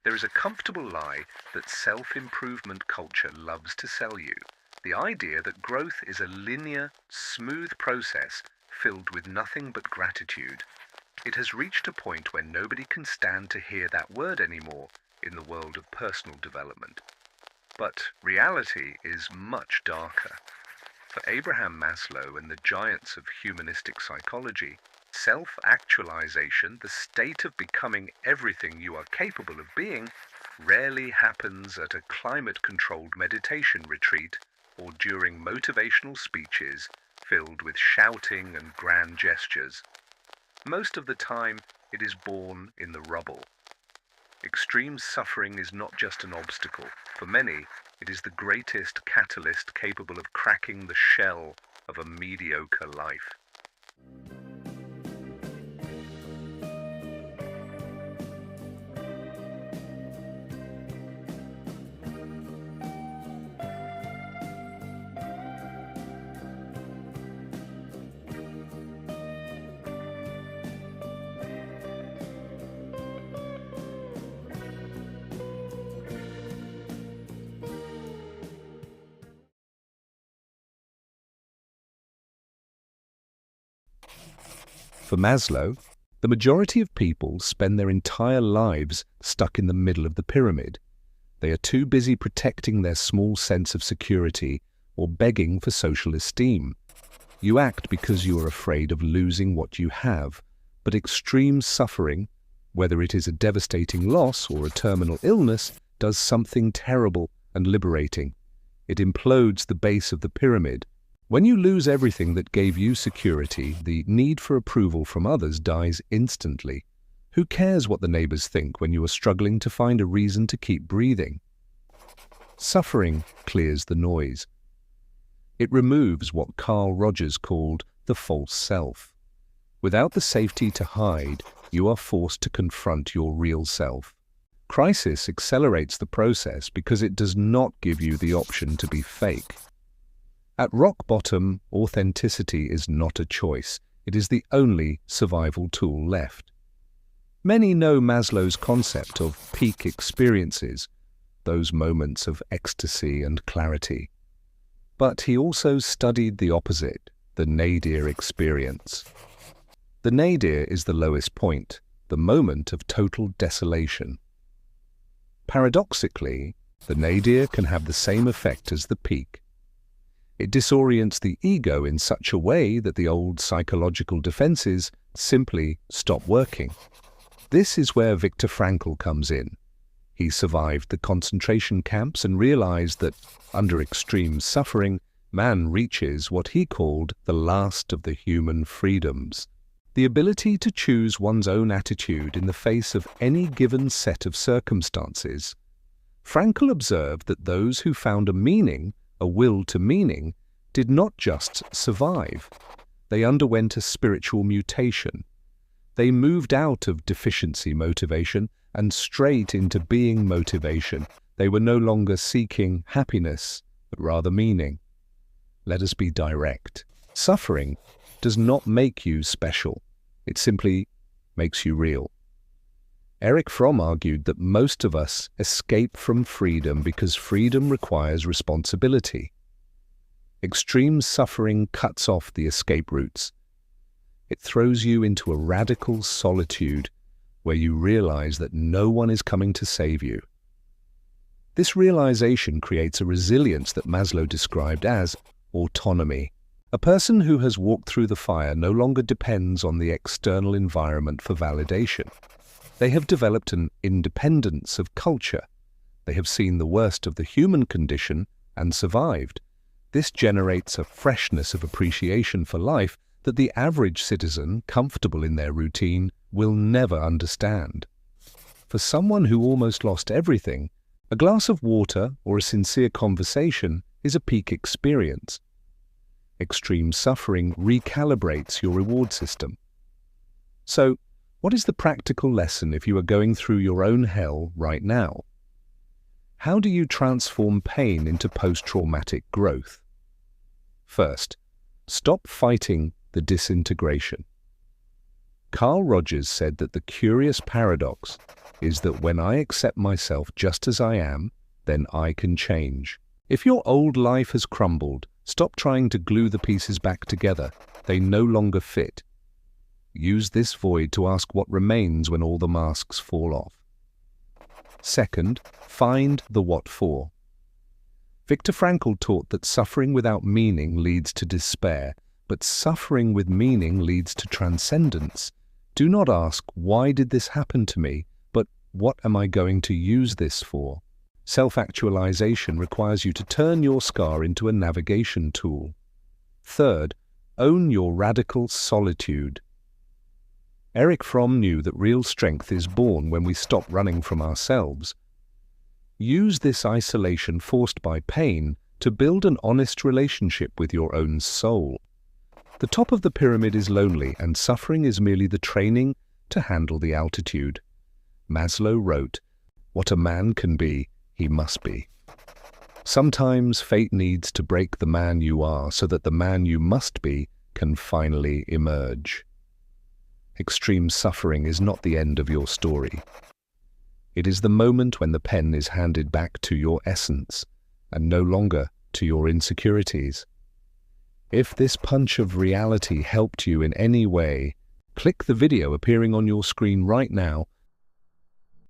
There is a comfortable lie that self-improvement culture loves to sell you. The idea that growth is a linear, smooth process filled with nothing but gratitude. It has reached a point where nobody can stand to hear that word anymore in the world of personal development. But reality is much darker. For Abraham Maslow and the giants of humanistic psychology, self-actualization, the state of becoming everything you are capable of being, rarely happens at a climate-controlled meditation retreat or during motivational speeches filled with shouting and grand gestures. Most of the time, it is born in the rubble. Extreme suffering is not just an obstacle. For many, it is the greatest catalyst capable of cracking the shell of a mediocre life. For Maslow, the majority of people spend their entire lives stuck in the middle of the pyramid. They are too busy protecting their small sense of security or begging for social esteem. You act because you are afraid of losing what you have, but extreme suffering, whether it is a devastating loss or a terminal illness, does something terrible and liberating. It implodes the base of the pyramid. When you lose everything that gave you security, the need for approval from others dies instantly. Who cares what the neighbors think when you are struggling to find a reason to keep breathing? Suffering clears the noise. It removes what Carl Rogers called the false self. Without the safety to hide, you are forced to confront your real self. Crisis accelerates the process because it does not give you the option to be fake. At rock bottom, authenticity is not a choice. It is the only survival tool left. Many know Maslow's concept of peak experiences, those moments of ecstasy and clarity. But he also studied the opposite, the Nadir Experience. The nadir is the lowest point, the moment of total desolation. Paradoxically, the nadir can have the same effect as the peak. It disorients the ego in such a way that the old psychological defenses simply stop working. This is where Viktor Frankl comes in. He survived the concentration camps and realized that, under extreme suffering, man reaches what he called the last of the human freedoms. The ability to choose one's own attitude in the face of any given set of circumstances. Frankl observed that those who found a will to meaning, did not just survive. They underwent a spiritual mutation. They moved out of deficiency motivation and straight into being motivation. They were no longer seeking happiness, but rather meaning. Let us be direct. Suffering does not make you special. It simply makes you real. Erich Fromm argued that most of us escape from freedom because freedom requires responsibility. Extreme suffering cuts off the escape routes. It throws you into a radical solitude where you realize that no one is coming to save you. This realization creates a resilience that Maslow described as autonomy. A person who has walked through the fire no longer depends on the external environment for validation. They have developed an independence of culture. They have seen the worst of the human condition and survived. This generates a freshness of appreciation for life that the average citizen, comfortable in their routine, will never understand. For someone who almost lost everything, a glass of water or a sincere conversation is a peak experience. Extreme suffering recalibrates your reward system. So, what is the practical lesson if you are going through your own hell right now? How do you transform pain into post-traumatic growth? First, stop fighting the disintegration. Carl Rogers said that the curious paradox is that when I accept myself just as I am, then I can change. If your old life has crumbled, stop trying to glue the pieces back together. They no longer fit. Use this void to ask what remains when all the masks fall off. Second, find the what for. Viktor Frankl taught that suffering without meaning leads to despair, but suffering with meaning leads to transcendence. Do not ask, why did this happen to me, but what am I going to use this for? Self-actualization requires you to turn your scar into a navigation tool. Third, own your radical solitude. Erich Fromm knew that real strength is born when we stop running from ourselves. Use this isolation forced by pain to build an honest relationship with your own soul. The top of the pyramid is lonely, and suffering is merely the training to handle the altitude. Maslow wrote, "What a man can be, he must be." Sometimes fate needs to break the man you are so that the man you must be can finally emerge. Extreme suffering is not the end of your story. It is the moment when the pen is handed back to your essence and no longer to your insecurities. If this punch of reality helped you in any way, click the video appearing on your screen right now